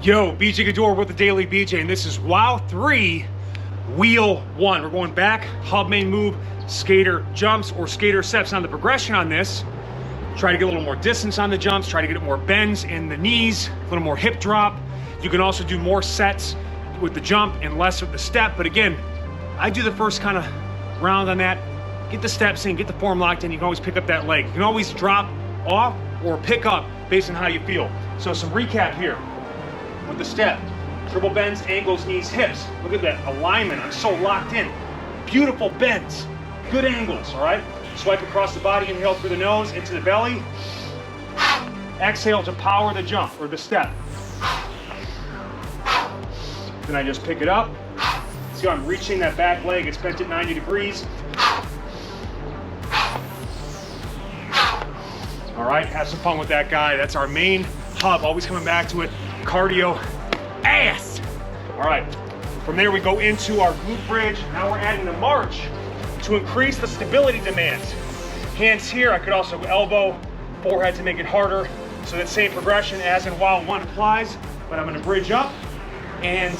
Yo, BJ Gaddour with the Daily BJ, and this is WOW 3, Wheel 1. We're going back, hub main move, skater jumps or skater steps on the progression on this. Try to get a little more distance on the jumps, try to get more bends in the knees, a little more hip drop. You can also do more sets with the jump and less with the step, but again, I do the first kind of round on that. Get the steps in, get the form locked in, you can always pick up that leg. You can always drop off or pick up based on how you feel. So some recap here. With the step, triple bends, ankles, knees, hips. Look at that alignment, I'm so locked in. Beautiful bends, good angles, all right? Swipe across the body, inhale through the nose, into the belly. Exhale to power the jump or the step. Then I just pick it up. See how I'm reaching that back leg, it's bent at 90 degrees. All right, have some fun with that guy. That's our main hub, always coming back to it. Cardio ass. All right, from there we go into our glute bridge. Now we're adding a march to increase the stability demands. Hands here, I could also elbow, forehead to make it harder. So that same progression as in WOW 1 applies, but I'm gonna bridge up, and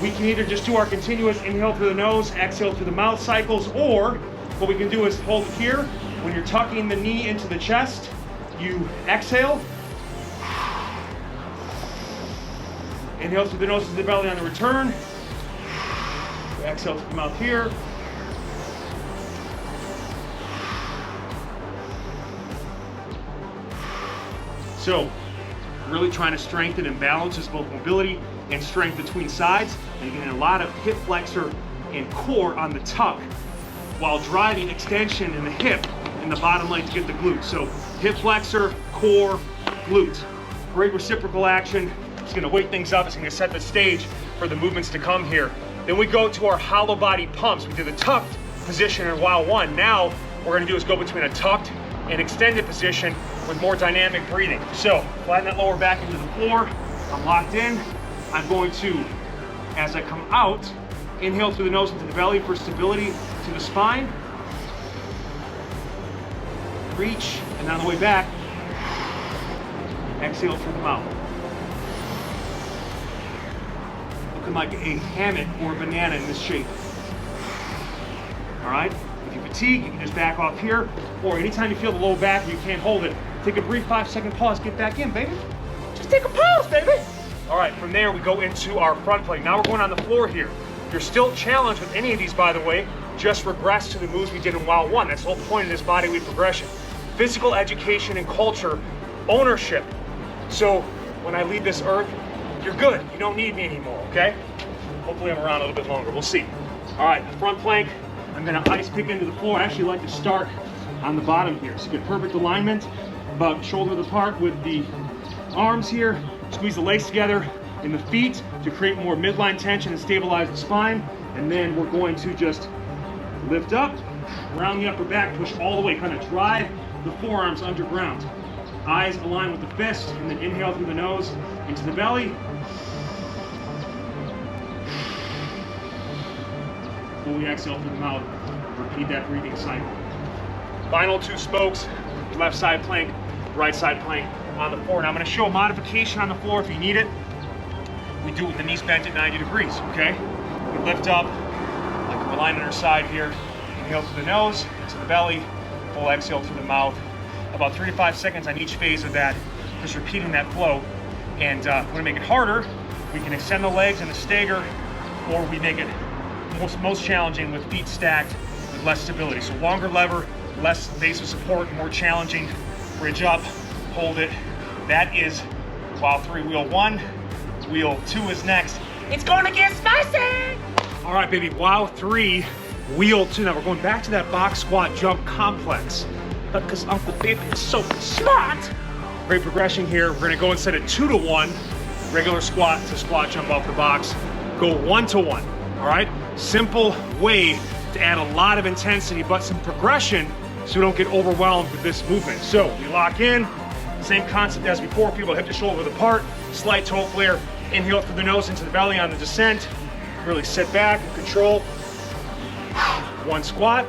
we can either just do our continuous inhale through the nose, exhale through the mouth cycles, or what we can do is hold it here. When you're tucking the knee into the chest, you exhale, inhale through the nose to the belly on the return. Exhale through the mouth here. So, really trying to strengthen and balance both mobility and strength between sides. And you're getting a lot of hip flexor and core on the tuck while driving extension in the hip and the bottom leg to get the glute. So, hip flexor, core, glute. Great reciprocal action. It's gonna weight things up, it's gonna set the stage for the movements to come here. Then we go to our hollow body pumps. We did the tucked position in WOW 1. Now, what we're gonna do is go between a tucked and extended position with more dynamic breathing. So, flatten that lower back into the floor. I'm locked in. I'm going to, as I come out, inhale through the nose into the belly for stability to the spine. Reach, and on the way back, exhale through the mouth. Looking like a hammock or a banana in this shape. All right, if you fatigue, you can just back off here, or anytime you feel the low back, you can't hold it, take a brief 5-second pause, get back in, baby. Just take a pause, baby. All right, from there, we go into our front plank. Now we're going on the floor here. If you're still challenged with any of these, by the way, just regress to the moves we did in WOW 1. That's the whole point of this bodyweight progression. Physical education and culture, ownership. So when I leave this earth, you're good. You don't need me anymore, okay? Hopefully I'm around a little bit longer. We'll see. All right, the front plank, I'm gonna ice pick into the floor. I actually like to start on the bottom here. So get perfect alignment, about shoulder width apart with the arms here. Squeeze the legs together in the feet to create more midline tension and stabilize the spine. And then we're going to just lift up, round the upper back, push all the way, kind of drive the forearms underground. Eyes align with the fist, and then inhale through the nose into the belly. Fully exhale through the mouth. Repeat that breathing cycle. Final 2 spokes, left side plank, right side plank on the floor. Now I'm going to show a modification on the floor if you need it. We do it with the knees bent at 90 degrees, okay? We lift up, like we're lying on our side here. Inhale through the nose, into the belly, full exhale through the mouth. About 3 to 5 seconds on each phase of that, just repeating that flow. And if we want to make it harder, we can extend the legs in the stagger, or we make it most challenging with feet stacked with less stability. So longer lever, less base of support, more challenging. Bridge up, hold it. That is WOW 3 Wheel 1. Wheel 2 is next. It's gonna get spicy! All right, baby, WOW 3 Wheel 2. Now we're going back to that box squat jump complex, because Uncle Baby is so smart. Great progression here. We're gonna go instead of 2 to 1, regular squat to squat jump off the box, go 1 to 1, all right? Simple way to add a lot of intensity, but some progression so we don't get overwhelmed with this movement. So we lock in, same concept as before, people hip to shoulder width apart, slight toe flare, inhale through the nose into the belly on the descent, really sit back and control. 1 squat,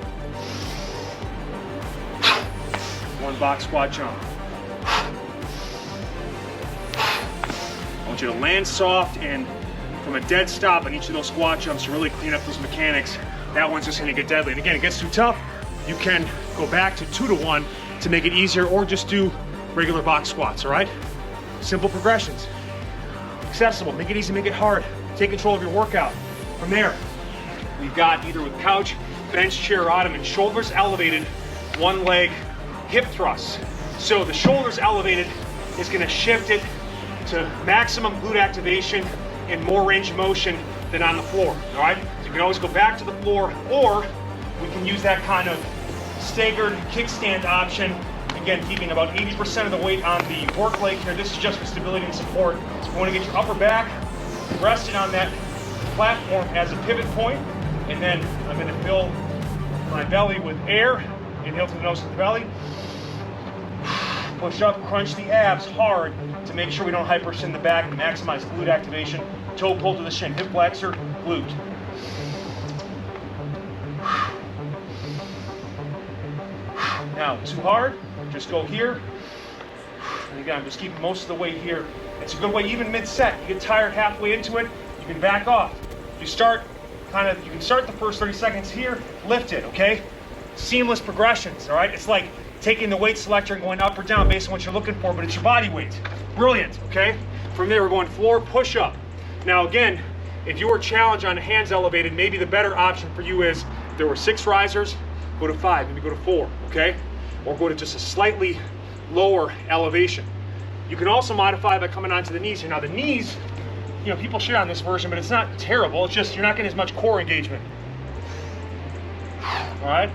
1 box squat jump. want you to land soft and from a dead stop on each of those squat jumps to really clean up those mechanics. That one's just gonna get deadly. And again, it gets too tough, you can go back to 2 to 1 to make it easier, or just do regular box squats, all right? Simple progressions. Accessible, make it easy, make it hard. Take control of your workout. From there, we've got either with couch, bench, chair, or ottoman, shoulders elevated, one leg, hip thrusts. So the shoulders elevated is gonna shift it to maximum glute activation and more range of motion than on the floor, all right? So you can always go back to the floor, or we can use that kind of staggered kickstand option. Again, keeping about 80% of the weight on the work leg here. This is just for stability and support. You wanna get your upper back rested on that platform as a pivot point, and then I'm gonna fill my belly with air. Inhale through the nose to the belly. Push up, crunch the abs hard to make sure we don't hyperextend the back and maximize glute activation. Toe pull to the shin, hip flexor, glute. Now, too hard, just go here. And again, I'm just keeping most of the weight here. It's a good way, even mid-set. You get tired halfway into it, you can back off. You start you can start the first 30 seconds here, lift it, okay? Seamless progressions, all right? It's like taking the weight selector and going up or down based on what you're looking for, but it's your body weight. Brilliant, okay? From there, we're going floor push-up. Now again, if you were challenged on hands elevated, maybe the better option for you is, if there were 6 risers, go to 5, maybe go to 4, okay? Or go to just a slightly lower elevation. You can also modify by coming onto the knees here. Now the knees, you know, people shit on this version, but it's not terrible. It's just you're not getting as much core engagement. All right?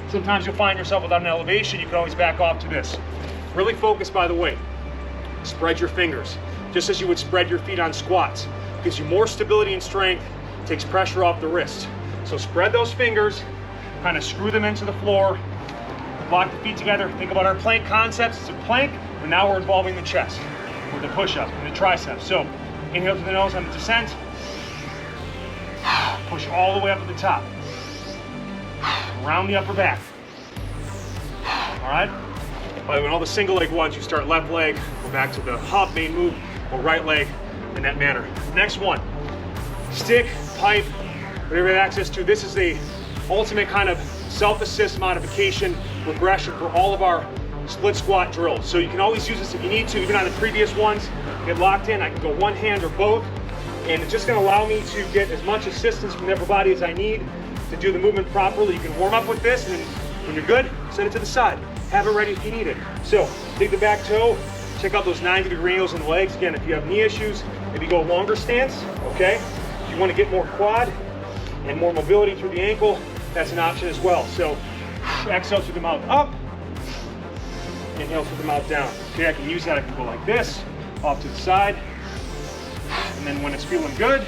Sometimes you'll find yourself without an elevation, you can always back off to this. Really focus, by the way. Spread your fingers, just as you would spread your feet on squats. Gives you more stability and strength, takes pressure off the wrist. So spread those fingers, kind of screw them into the floor, lock the feet together. Think about our plank concepts. It's a plank, but now we're involving the chest, or the push-up and the triceps. So inhale through the nose on the descent. Push all the way up to the top. Around the upper back. All right? By the way, all the single leg ones, you start left leg, go back to the hop, main move, or right leg in that manner. Next one, stick, pipe, whatever you have access to. This is the ultimate kind of self-assist modification regression for all of our split squat drills. So you can always use this if you need to. Even on the previous ones, get locked in. I can go one hand or both, and it's just going to allow me to get as much assistance from the upper body as I need to do the movement properly. You can warm up with this, and then when you're good, set it to the side. Have it ready if you need it. So dig the back toe, check out those 90-degree angles in the legs. Again, if you have knee issues, maybe go longer stance, okay? If you want to get more quad and more mobility through the ankle, that's an option as well. So exhale through the mouth up, inhale through the mouth down. Okay, I can use that. I can go like this, off to the side, and then when it's feeling good,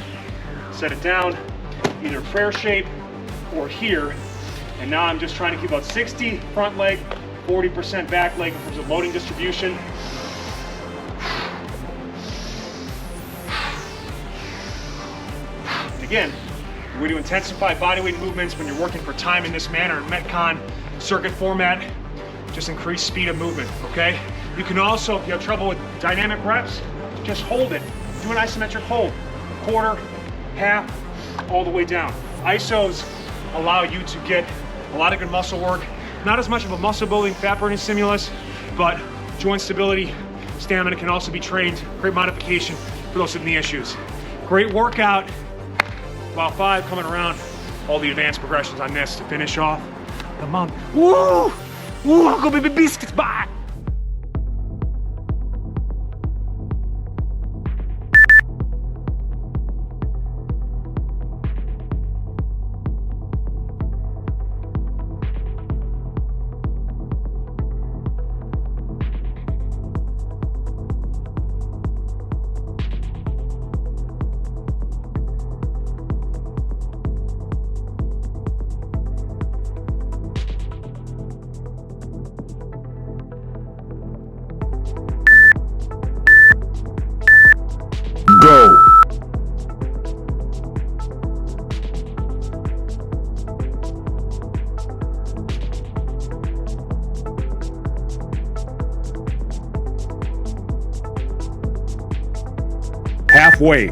set it down, either prayer shape or here. And now I'm just trying to keep about 60 front leg, 40% back leg in terms of loading distribution. And again, the way to intensify bodyweight movements when you're working for time in this manner, Metcon circuit format, just increase speed of movement, okay? You can also, if you have trouble with dynamic reps, just hold it. Do an isometric hold, quarter, half, all the way down. Isos allow you to get a lot of good muscle work. Not as much of a muscle building, fat burning stimulus, but joint stability, stamina can also be trained. Great modification for those with knee issues. Great workout. About 5 coming around. All the advanced progressions on this to finish off the month. Woo! Woo! Uncle Baby Biscuits, bye! halfway,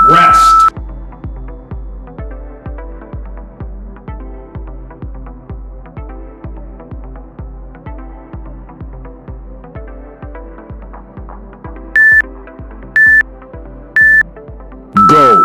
rest, go,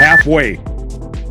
halfway, rest,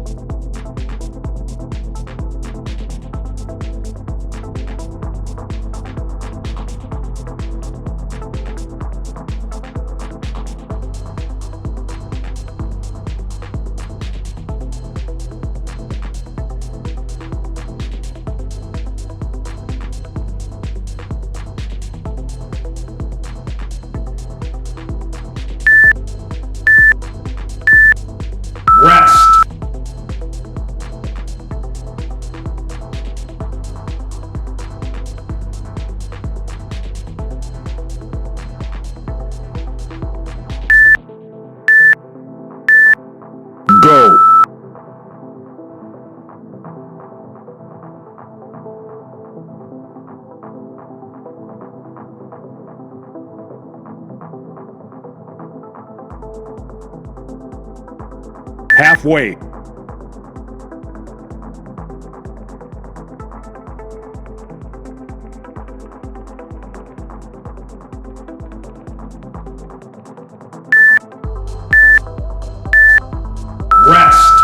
go, halfway, rest,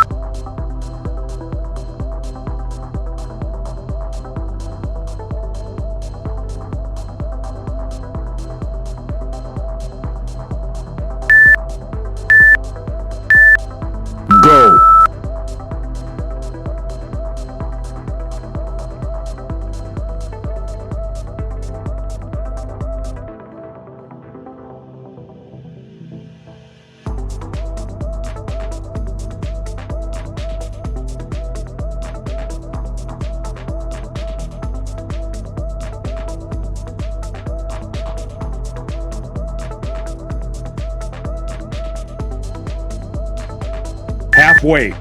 go, halfway,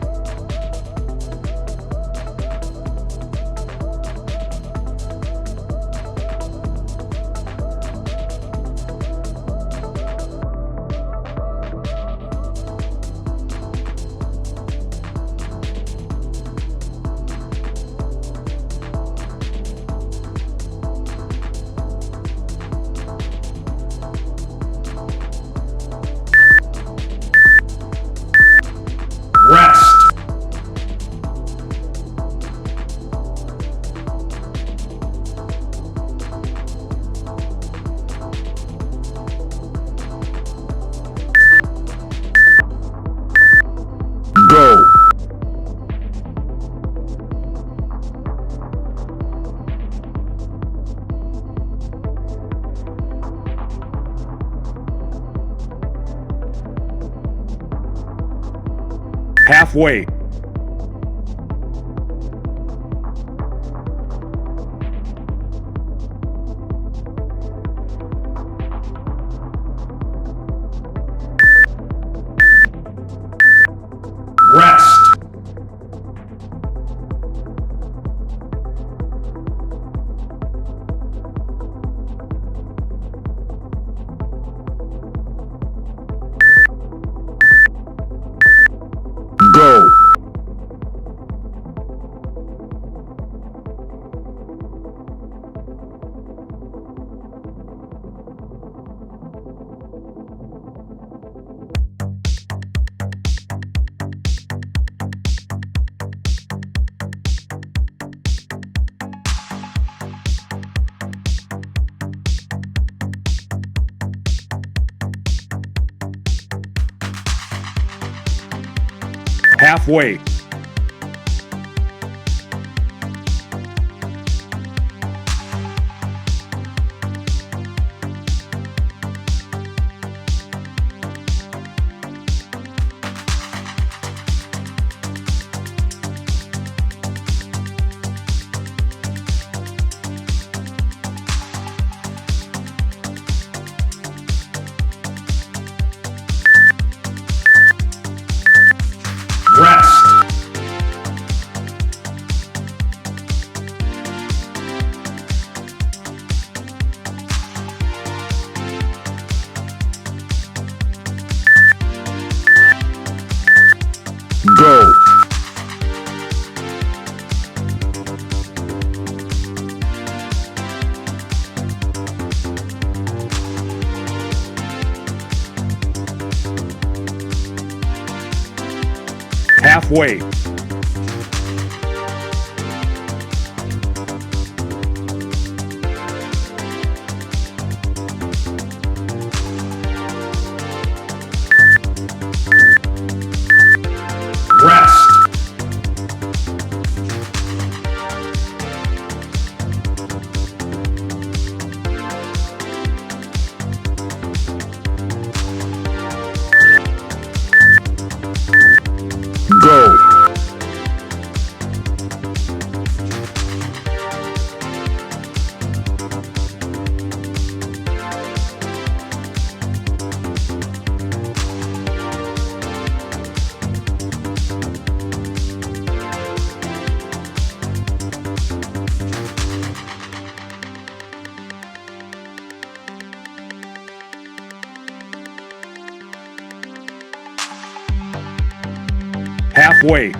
rest, go, halfway, rest, go, Halfway. Rest. Go. Halfway. Rest. Go. Halfway.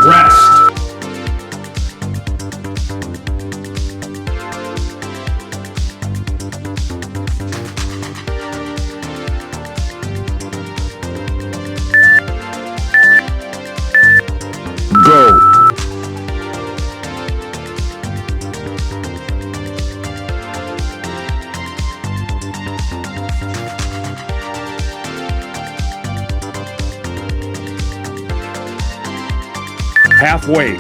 Rest. Go. Halfway.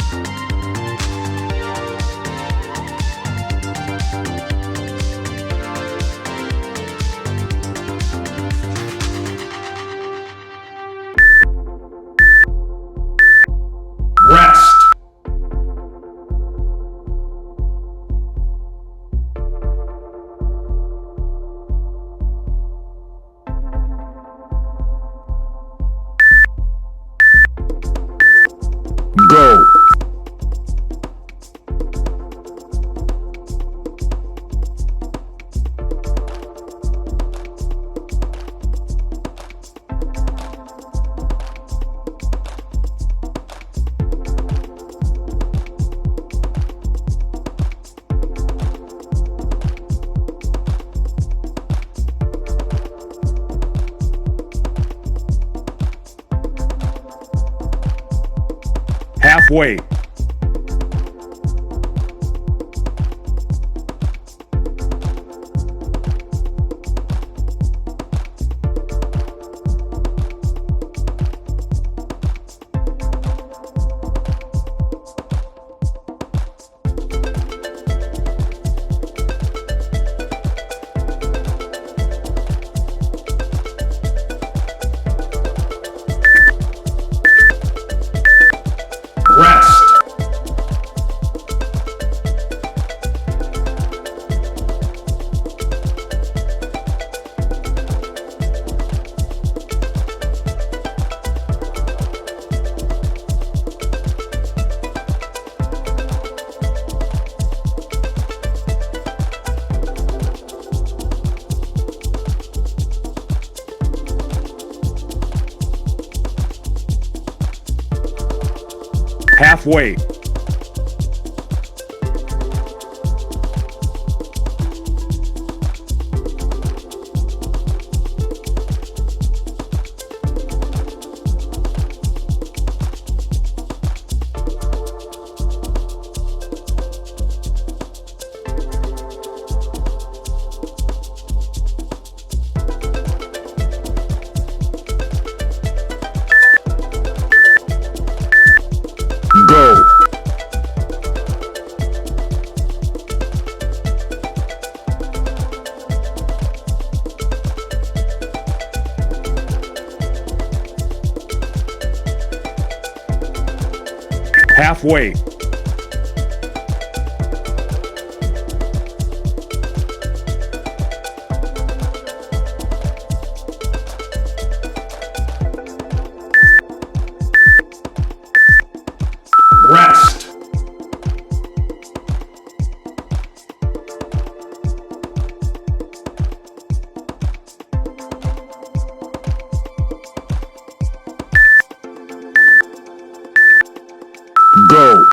Rest. Go. Halfway. Rest. Halfway. Go. Halfway. Rest. Go.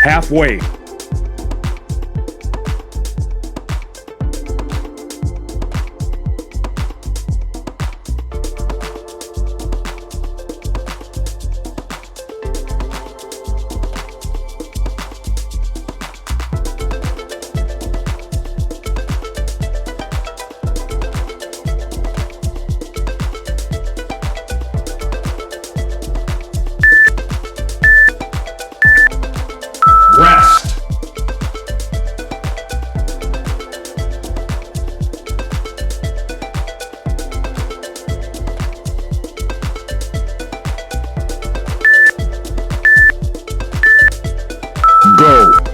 Halfway. Rest. Go.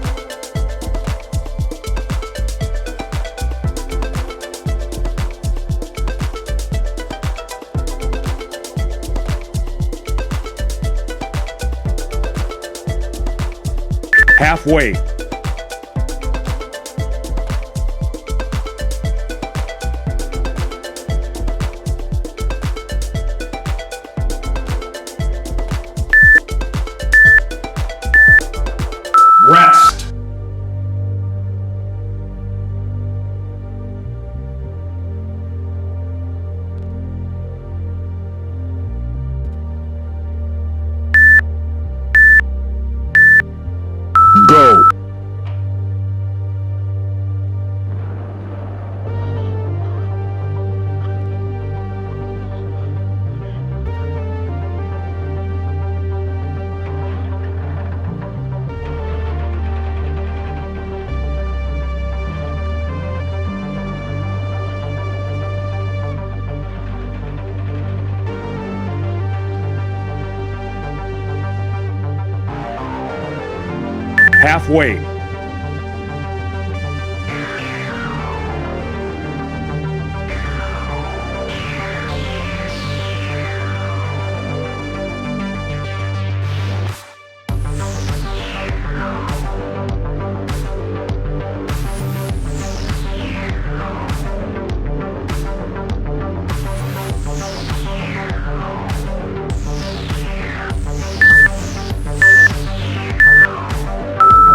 Halfway. Rest. Go. Halfway.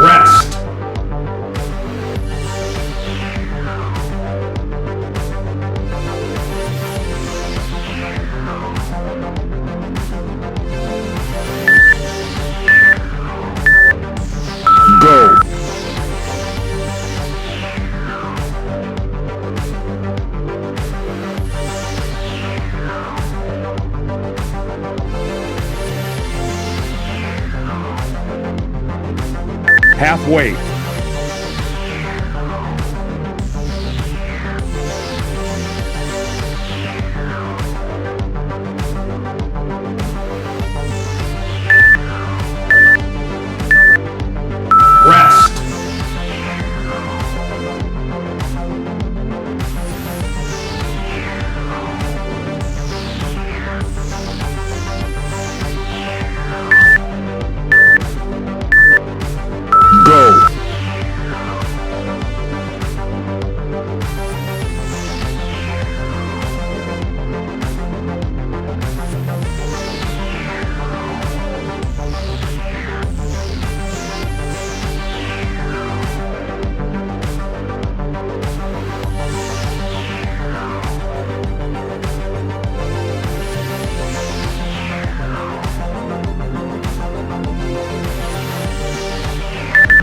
Rest. Go. Halfway.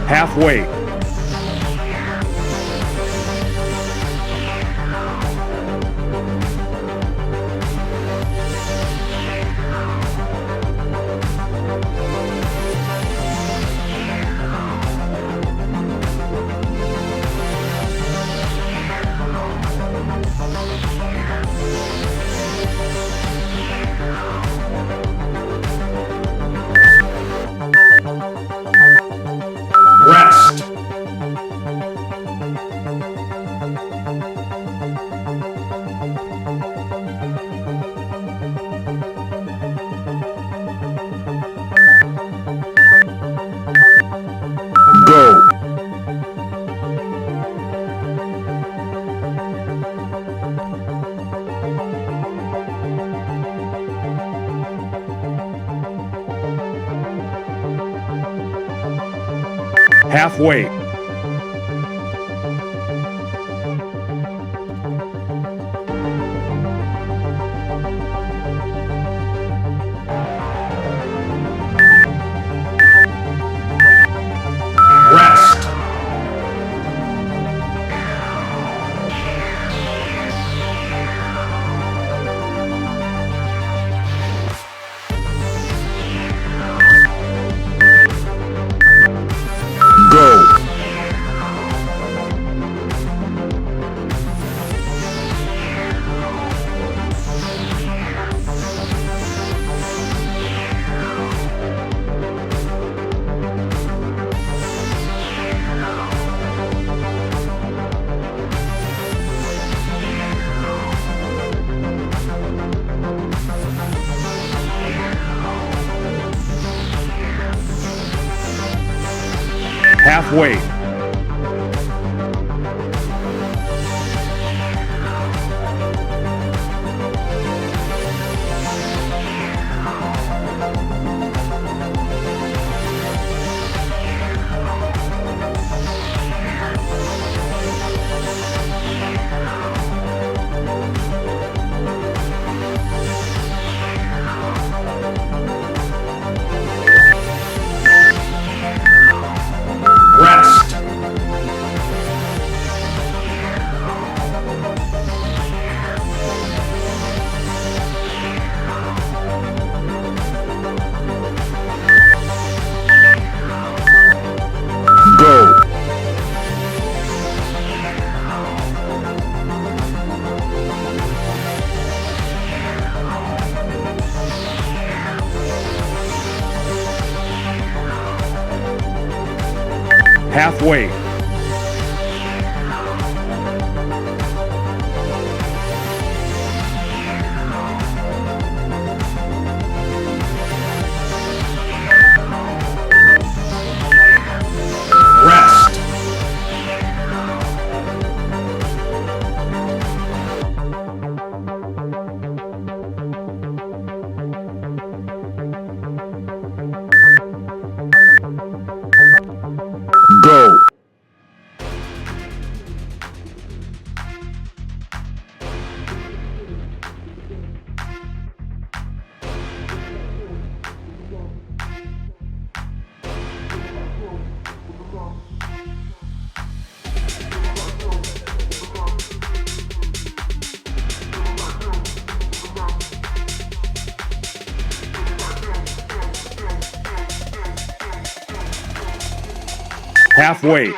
Half weight. Rest. Go. Half weight. Rest. Go. Half weight. Rest. Go. Half weight. Rest. Go. Half weight.